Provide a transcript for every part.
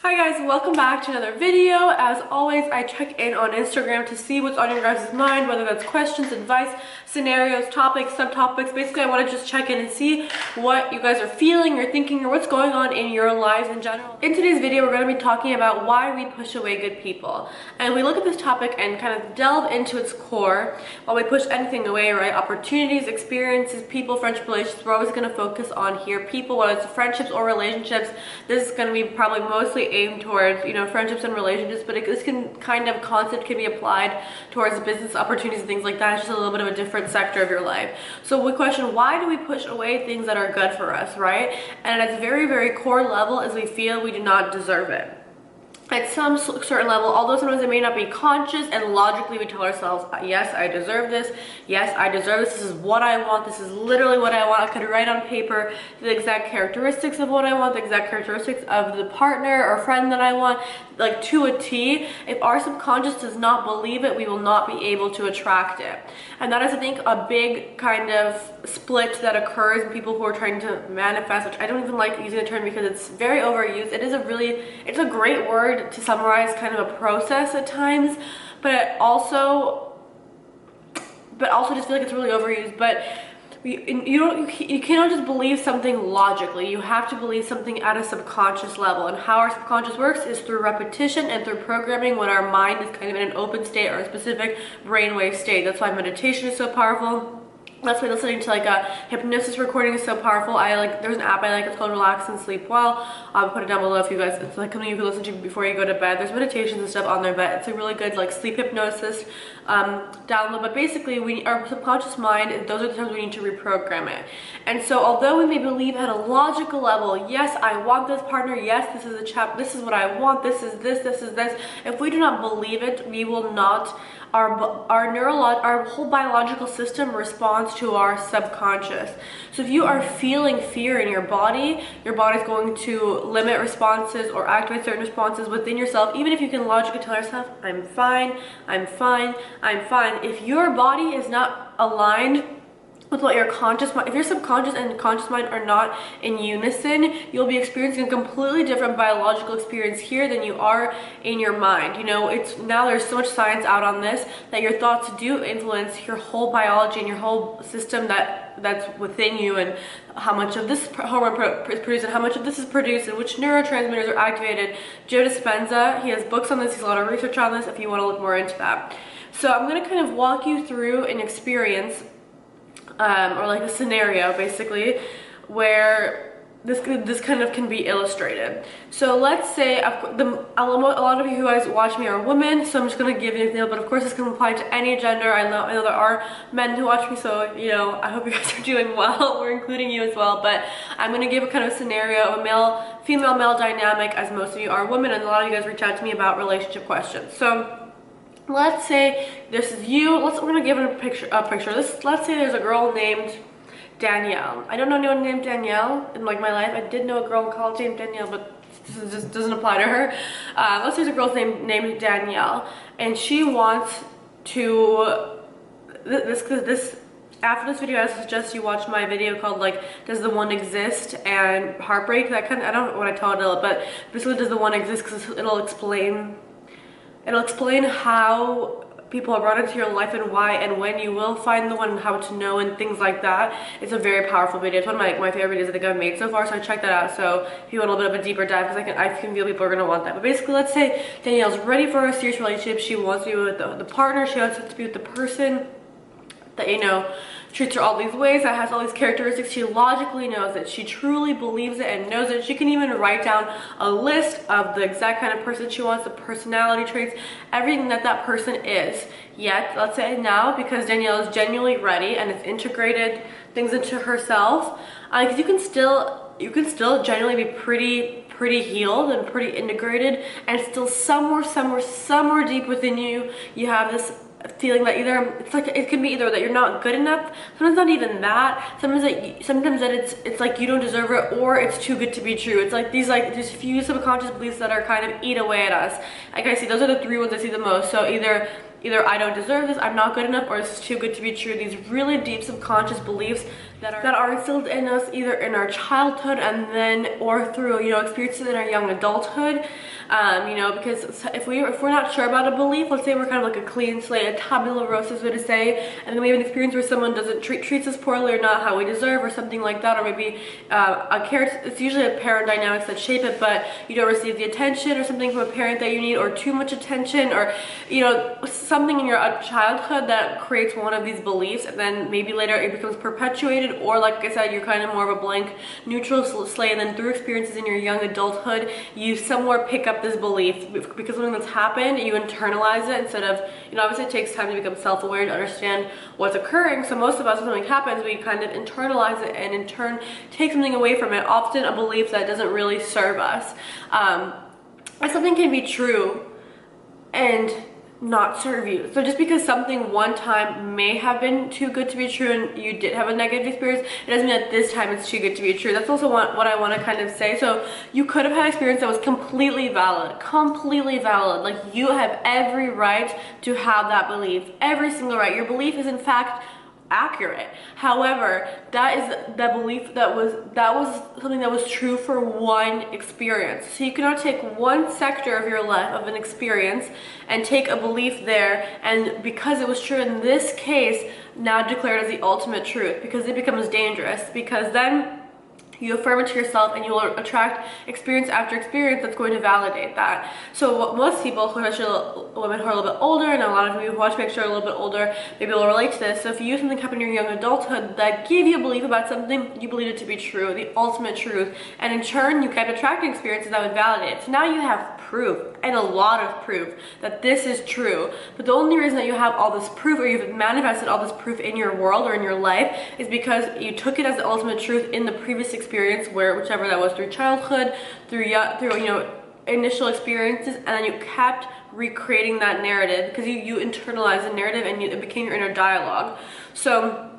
Hi guys, welcome back to another video. As always, I check in on Instagram to see what's on your guys' mind, whether that's questions, advice, scenarios, topics, subtopics. Basically, I want to just check in and see what you guys are feeling or thinking or what's going on in your lives in general. In today's video, we're going to be talking about why we push away good people. And we look at this topic and kind of delve into its core. While we push anything away, right? Opportunities, experiences, people, friendship, relationships, we're always going to focus on here. People, whether it's friendships or relationships, this is going to be probably mostly aimed towards, friendships and relationships, but this concept can be applied towards business opportunities and things like that. It's just a little bit of a different sector of your life. So we question, why do we push away things that are good for us, right? And at its very, very core level is we feel we do not deserve it. At some certain level, although sometimes it may not be conscious, and logically we tell ourselves, yes, I deserve this, yes, I deserve this, this is what I want, this is literally what I want. I could write on paper the exact characteristics of what I want, the exact characteristics of the partner or friend that I want, like to a T. If our subconscious does not believe it, we will not be able to attract it. And that is, I think, a big kind of split that occurs in people who are trying to manifest, which I don't even like using the term because it's very overused. It's a great word to summarize kind of a process at times, but also just feel like it's really overused. But you cannot just believe something logically. You have to believe something at a subconscious level, and how our subconscious works is through repetition and through programming when our mind is kind of in an open state or a specific brainwave state. That's why meditation is so powerful. That's why listening to like a hypnosis recording is so powerful. There's an app I like, it's called Relax and Sleep Well. I'll put it down below if you guys, it's like something you can listen to before you go to bed. There's meditations and stuff on there, but it's a really good like sleep hypnosis download. But basically our subconscious mind, those are the times we need to reprogram it. And so although we may believe at a logical level, yes, I want this partner, yes, this is this is what I want, this is this, if we do not believe it, we will not, our whole biological system responds to our subconscious. So if you are feeling fear in your body's going to limit responses or activate certain responses within yourself, even if you can logically tell yourself, I'm fine, I'm fine, I'm fine. If your body is not aligned with what your conscious mind, if your subconscious and conscious mind are not in unison, you'll be experiencing a completely different biological experience here than you are in your mind. Now there's so much science out on this that your thoughts do influence your whole biology and your whole system that's within you, and how much of this hormone is produced and how much of this is produced and which neurotransmitters are activated. Joe Dispenza, he has books on this, he's a lot of research on this if you want to look more into that. So I'm going to kind of walk you through an experience or like a scenario basically where this kind of can be illustrated. So let's say a lot of you who guys watch me are women, so I'm just going to give you an example, but of course this can apply to any gender. I know there are men who watch me, so I hope you guys are doing well. We're including you as well, but I'm going to give a kind of scenario, a female-male dynamic, as most of you are women, and a lot of you guys reach out to me about relationship questions. So let's say this is you. We're gonna give a picture. Let's say there's a girl named Danielle. I don't know anyone named Danielle in like my life. I did know a girl in college named Danielle, but this just doesn't apply to her. Let's say there's a girl named Danielle, and she wants to after this video, I suggest you watch my video called like Does the One Exist and Heartbreak. I don't know what I titled it, but basically Does the One Exist, because it'll explain how people are brought into your life and why and when you will find the one and how to know and things like that. It's a very powerful video. It's one of my favorite videos I think I've made so far, so check that out. So if you want a little bit of a deeper dive, because I can feel people are going to want that. But basically, let's say Danielle's ready for a serious relationship. She wants to be with the partner. She wants to be with the person that treats her all these ways, that has all these characteristics. She logically knows it. She truly believes it and knows it. She can even write down a list of the exact kind of person she wants, the personality traits, everything that person is. Yet, let's say now, because Danielle is genuinely ready and has integrated things into herself, because you can still genuinely be pretty healed and pretty integrated, and still somewhere deep within you, you have this feeling that it can be either that you're not good enough, sometimes not even that, sometimes that it's like you don't deserve it, or it's too good to be true. It's like these few subconscious beliefs that are kind of eat away at us. Like I see, those are the three ones I see the most. So either I don't deserve this, I'm not good enough, or it's too good to be true. These really deep subconscious beliefs that are instilled in us either in our childhood and then or through, you know, experiences in our young adulthood. You know, because if we're not sure about a belief, let's say we're kind of like a clean slate, a tabula rasa, so to say, and then we have an experience where someone doesn't treats us poorly or not how we deserve or something like that, or maybe it's usually a parent dynamics that shape it, but you don't receive the attention or something from a parent that you need, or too much attention, or, you know, something in your childhood that creates one of these beliefs, and then maybe later it becomes perpetuated, or like I said, you're kind of more of a blank neutral slate, and then through experiences in your young adulthood you somewhere pick up this belief because something that's happened, you internalize it instead of, you know, obviously it takes time to become self-aware to understand what's occurring. So most of us, when something happens, we kind of internalize it and in turn take something away from it, often a belief that doesn't really serve us. And something can be true and not serve you. So just because something one time may have been too good to be true and you did have a negative experience, it doesn't mean that this time it's too good to be true. That's also what I want to kind of say. So you could have had an experience that was completely valid, like you have every right to have that belief, every single right. Your belief is in fact accurate. However, that is the belief that was something that was true for one experience. So you cannot take one sector of your life, of an experience, and take a belief there, and because it was true in this case, now declare it as the ultimate truth, because it becomes dangerous, because then you affirm it to yourself and you will attract experience after experience that's going to validate that. So what most people, especially women who are a little bit older, and a lot of you who watch make sure are a little bit older, maybe will relate to this. So if you something happened in your young adulthood that gave you a belief about something, you believed it to be true, the ultimate truth, and in turn you kept attracting experiences that would validate it. So now you have proof, and a lot of proof, that this is true. But the only reason that you have all this proof, or you've manifested all this proof in your world or in your life, is because you took it as the ultimate truth in the previous experience, where whichever that was, through childhood, through you know, initial experiences, and then you kept recreating that narrative because you internalized the narrative and it became your inner dialogue. So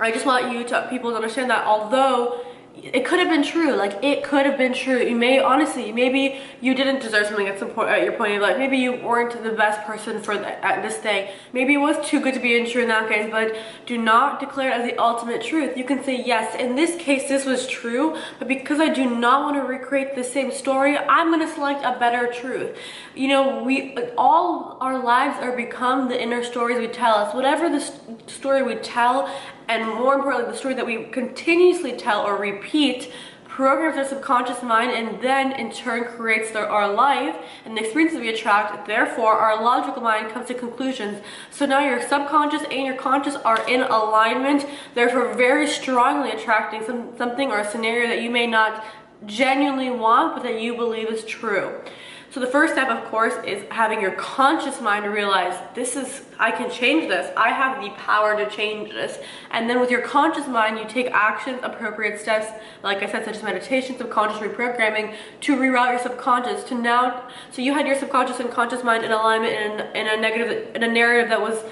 I just want people to understand that although it could have been true, like it could have been true, you may honestly, maybe you didn't deserve something at some point at your point of life, maybe you weren't the best person for at this thing, maybe it was too good to be true in that case, but do not declare it as the ultimate truth. You can say, yes, in this case this was true, but because I do not want to recreate the same story, I'm going to select a better truth. You know, all our lives are become the inner stories we tell us. Whatever the story we tell, and more importantly, the story that we continuously tell or repeat, programs our subconscious mind, and then in turn creates our life and the experiences we attract. Therefore, our logical mind comes to conclusions. So now your subconscious and your conscious are in alignment, therefore very strongly attracting something or a scenario that you may not genuinely want, but that you believe is true. So the first step, of course, is having your conscious mind to realize I can change this. I have the power to change this. And then with your conscious mind, you take actions, appropriate steps, like I said, such as meditation, subconscious reprogramming, to reroute your subconscious to now. So you had your subconscious and conscious mind in alignment in a narrative that was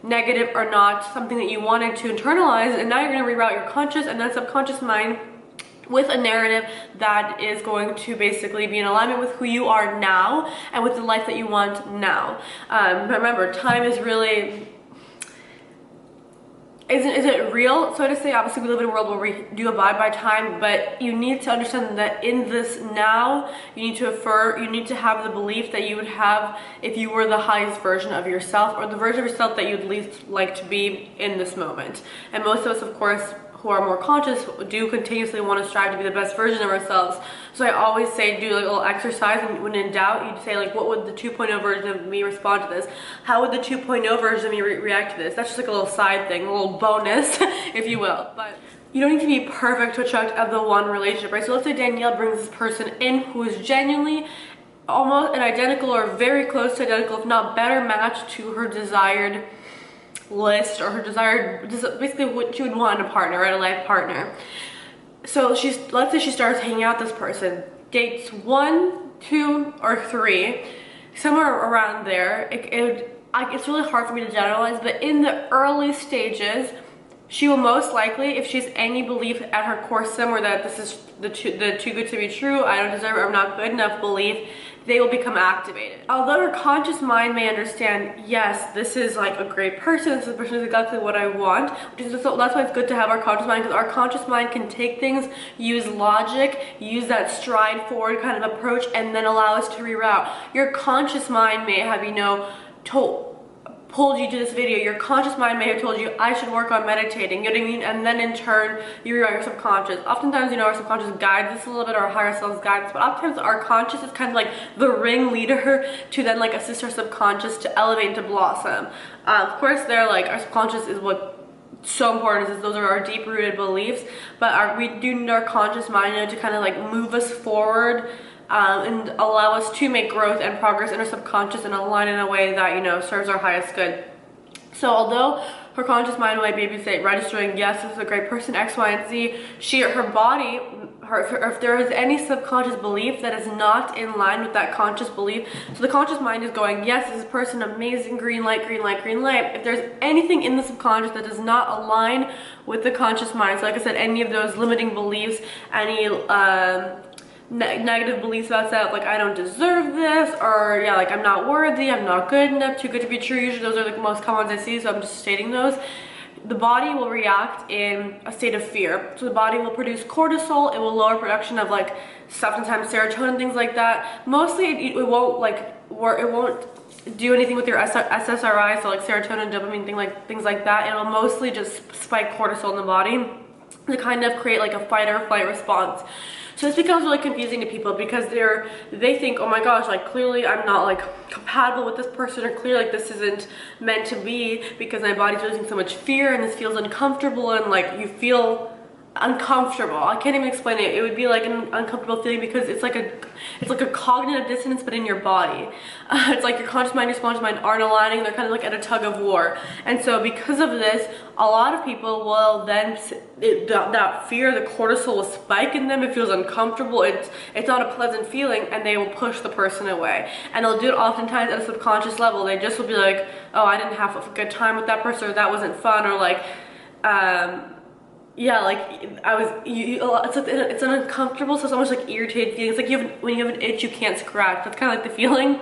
negative or not something that you wanted to internalize, and now you're going to reroute your conscious and then subconscious mind with a narrative that is going to basically be in alignment with who you are now and with the life that you want now. Remember, time is really, isn't real, so to say. Obviously we live in a world where we do abide by time, but you need to understand that in this now, you need to have the belief that you would have if you were the highest version of yourself, or the version of yourself that you'd least like to be in this moment. And most of us, of course, who are more conscious do continuously want to strive to be the best version of ourselves. So I always say, do like a little exercise, and when in doubt, you'd say like, what would the 2.0 version of me respond to this? How would the 2.0 version of me react to this? That's just like a little side thing, a little bonus, if you will. But you don't need to be perfect to attract the one relationship, right? So let's say Danielle brings this person in who is genuinely almost an identical or very close to identical, if not better match to her desired list, or her desired, basically what you would want in a partner, right? A life partner. So let's say she starts hanging out with this person, dates 1, 2, or 3, somewhere around there. It's really hard for me to generalize, but in the early stages, she will most likely, if she's any belief at her core somewhere that this is the too good to be true, I don't deserve it, I'm not good enough belief, they will become activated. Although your conscious mind may understand, yes, this is like a great person, this person is exactly what I want, that's why it's good to have our conscious mind, because our conscious mind can take things, use logic, use that stride forward kind of approach, and then allow us to reroute. Your conscious mind may have, pulled you to this video. Your conscious mind may have told you, I should work on meditating, you know what I mean? And then in turn, you reroute your subconscious. Oftentimes, our subconscious guides us a little bit, our higher selves guide us, but oftentimes our conscious is kind of like the ringleader to then like assist our subconscious to elevate and to blossom. Of course, our subconscious is what so important, is those are our deep-rooted beliefs, but we do need our conscious mind to kind of like move us forward, and allow us to make growth and progress in our subconscious and align in a way that, serves our highest good. So although her conscious mind might be registering, yes, this is a great person, X, Y, and Z, her body, if there is any subconscious belief that is not in line with that conscious belief, so the conscious mind is going, yes, this person, amazing, green light, green light, green light. If there's anything in the subconscious that does not align with the conscious mind, so like I said, any of those limiting beliefs, any negative beliefs about self, like I don't deserve this, or like I'm not worthy, I'm not good enough, too good to be true, usually those are the most common ones I see, so I'm just stating those. The body will react in a state of fear. So the body will produce cortisol, it will lower production of like sometimes serotonin, things like that. Mostly it won't do anything with your SSRI, so like serotonin, dopamine, things like that. It'll mostly just spike cortisol in the body to kind of create like a fight or flight response. So this becomes really confusing to people because they think, oh my gosh, like clearly I'm not like compatible with this person, or clearly like this isn't meant to be because my body's releasing so much fear and this feels uncomfortable, and like you feel uncomfortable. I can't even explain it. It would be like an uncomfortable feeling because it's like a cognitive dissonance, but in your body. It's like your conscious mind and your subconscious mind aren't aligning. They're kind of like at a tug of war. And so because of this, a lot of people will then, that fear, the cortisol will spike in them. It feels uncomfortable. It's not a pleasant feeling, and they will push the person away. And they'll do it oftentimes at a subconscious level. They just will be like, oh, I didn't have a good time with that person, or that wasn't fun, or like, yeah, like it's an uncomfortable, so it's almost like irritated feeling. It's like when you have an itch you can't scratch. That's kind of like the feeling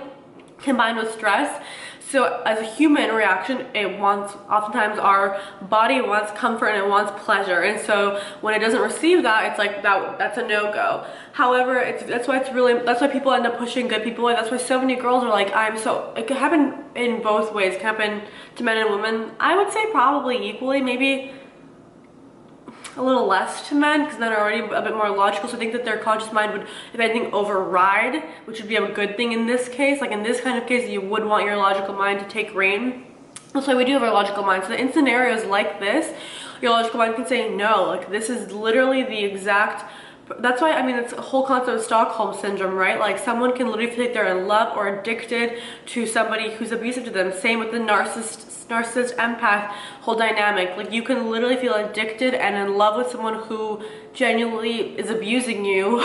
combined with stress. So as a human reaction, oftentimes our body wants comfort and it wants pleasure, and so when it doesn't receive that, it's like that's a no-go. However, that's why people end up pushing good people away. That's why so many girls are like, it could happen in both ways. It can happen to men and women. I would say probably equally, maybe a little less to men, because men are already a bit more logical, so I think that their conscious mind would, if anything, override, which would be a good thing in this case. Like in this kind of case, you would want your logical mind to take reign. That's why we do have our logical mind, so that in scenarios like this, your logical mind can say no, like this is literally the exact. That's why, it's a whole concept of Stockholm syndrome, right? Like someone can literally feel like they're in love or addicted to somebody who's abusive to them. Same with the narcissist empath whole dynamic. Like you can literally feel addicted and in love with someone who genuinely is abusing you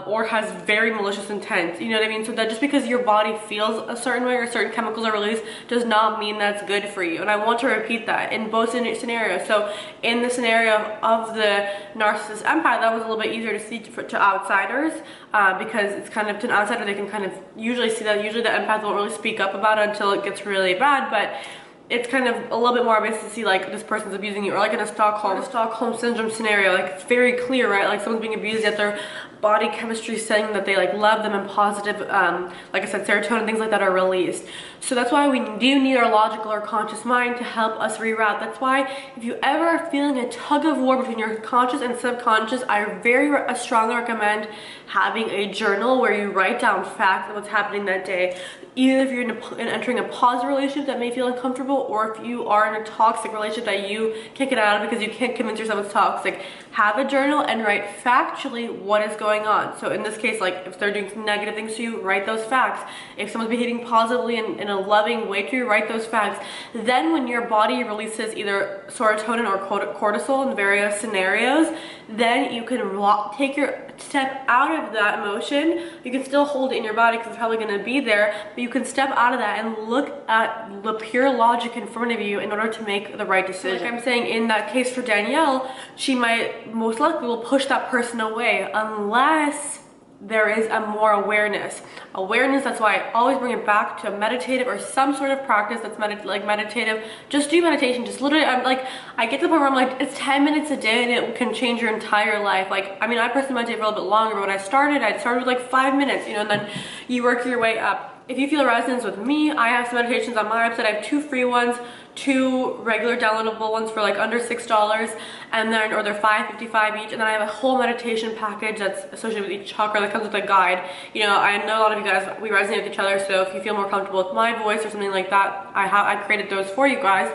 or has very malicious intent, you know what I mean? So that just because your body feels a certain way or certain chemicals are released does not mean that's good for you. And I want to repeat that in both scenarios. So in the scenario of the narcissist empath, that was a little bit easier to see to outsiders because it's kind of, to an outsider, they can kind of usually see that. Usually the empath won't really speak up about it until it gets really bad, but it's kind of a little bit more obvious to see like this person's abusing you, or like in a Stockholm syndrome scenario, like it's very clear, right? Like someone's being abused, yet their body chemistry is saying that they like love them, and positive, like I said, serotonin, things like that are released. So that's why we do need our logical or conscious mind to help us reroute. That's why if you ever are feeling a tug of war between your conscious and subconscious, I strongly recommend having a journal where you write down facts of what's happening that day. Either if you're entering a positive relationship that may feel uncomfortable, or if you are in a toxic relationship that you can't get out of because you can't convince yourself it's toxic, have a journal and write factually what is going on. So in this case, like if they're doing negative things to you, write those facts. If someone's behaving positively in a loving way to you, write those facts. Then when your body releases either serotonin or cortisol in various scenarios, then you can take your step out of that emotion. You can still hold it in your body because it's probably going to be there, but you can step out of that and look at the pure logic in front of you in order to make the right decision. Like I'm saying, in that case for Danielle, she might most likely will push that person away unless there is a more awareness. That's why I always bring it back to a meditative or some sort of practice that's meditative. Just do meditation. Just literally, I get to the point where I'm like, it's 10 minutes a day and it can change your entire life. Like, I mean, I personally meditate for a little bit longer, but when I started with like 5 minutes, and then you work your way up. If you feel a resonance with me, I have some meditations on my website. I have 2 free ones, 2 regular downloadable ones for like under $6, and then, or they're $5.55 each, and then I have a whole meditation package that's associated with each chakra that comes with a guide. I know a lot of you guys, we resonate with each other, so if you feel more comfortable with my voice or something like that, I created those for you guys.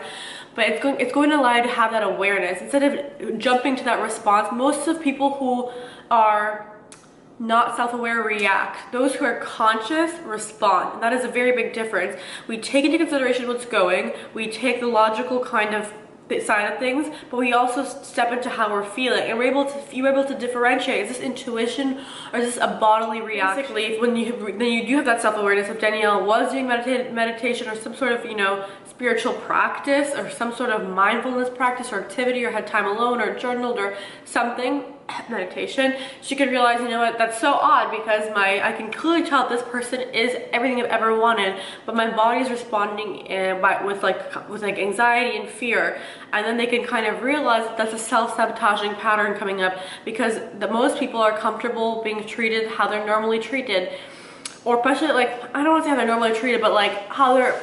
But it's going to allow you to have that awareness instead of jumping to that response. Most of people who are not self-aware react. Those who are conscious respond, and that is a very big difference. We take into consideration what's going, we take the logical kind of side of things, but we also step into how we're feeling, and you're able to differentiate, is this intuition or is this a bodily reaction? Basically, when you do have that self-awareness, if Danielle was doing meditation or some sort of spiritual practice or some sort of mindfulness practice or activity, or had time alone or journaled or something, meditation, she could realize, you know what, that's so odd, because I can clearly tell this person is everything I've ever wanted, but my body is responding with anxiety and fear. And then they can kind of realize that that's a self-sabotaging pattern coming up, because most people are comfortable being treated how they're normally treated, or especially I don't want to say how they're normally treated, but how they're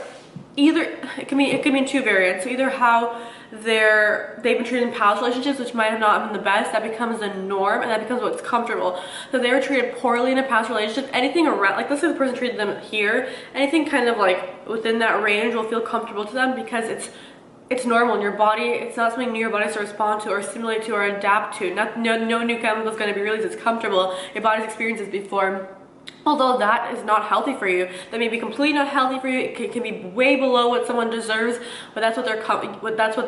it can be in 2 variants. So either how they've been treated in past relationships, which might have not been the best, that becomes the norm, and that becomes what's comfortable. So they were treated poorly in a past relationship, anything around, let's say the person treated them here, anything kind of within that range will feel comfortable to them, because it's normal in your body. It's not something new your body has to respond to or assimilate to or adapt to. No new chemical is going to be released. It's comfortable. Your body's experienced this before. Although that is not healthy for you, that may be completely not healthy for you. It can be way below what someone deserves, but that's what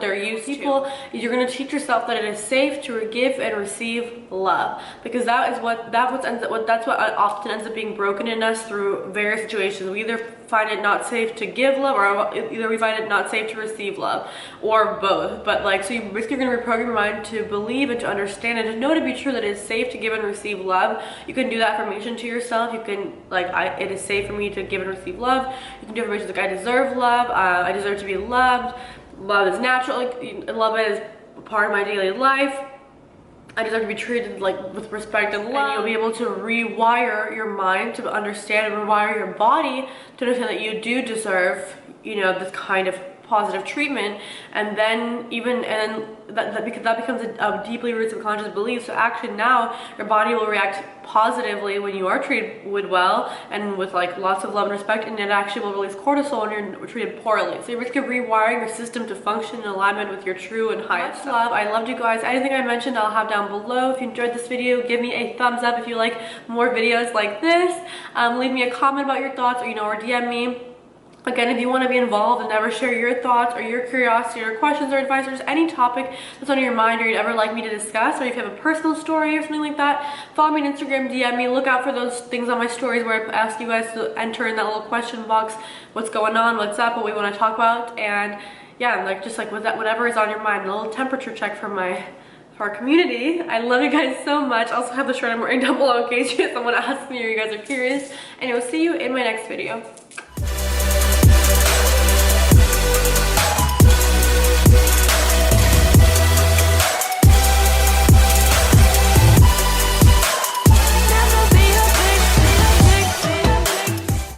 they're used to. You're going to teach yourself that it is safe to give and receive love, because that's what often ends up being broken in us through various situations. We either find it not safe to give love, or either we find it not safe to receive love, or both. But so you're basically going to reprogram your mind to believe and to understand and to know to be true that it is safe to give and receive love. You can do that affirmation to yourself. You can it is safe for me to give and receive love. You can do affirmations like I deserve love, I deserve to be loved, love is natural, love is part of my daily life, I deserve to be treated with respect and love. And you'll be able to rewire your mind to understand, and rewire your body to understand that you do deserve this kind of positive treatment. And then that becomes a deeply rooted subconscious belief. So actually now your body will react positively when you are treated well and with lots of love and respect, and it actually will release cortisol when you're treated poorly. So you're basically rewiring your system to function in alignment with your true and highest love. I loved you guys. Anything I mentioned I'll have down below. If you enjoyed this video, give me a thumbs up. If you like more videos like this, leave me a comment about your thoughts, or DM me. Again, if you want to be involved and ever share your thoughts or your curiosity or questions or advice, or just any topic that's on your mind or you'd ever like me to discuss, or if you have a personal story or something like that, follow me on Instagram, DM me. Look out for those things on my stories where I ask you guys to enter in that little question box what's going on, what's up, what we want to talk about. And yeah, whatever is on your mind, a little temperature check for our community. I love you guys so much. I also have the shirt I'm wearing down below in case someone asks me or you guys are curious. And I will see you in my next video.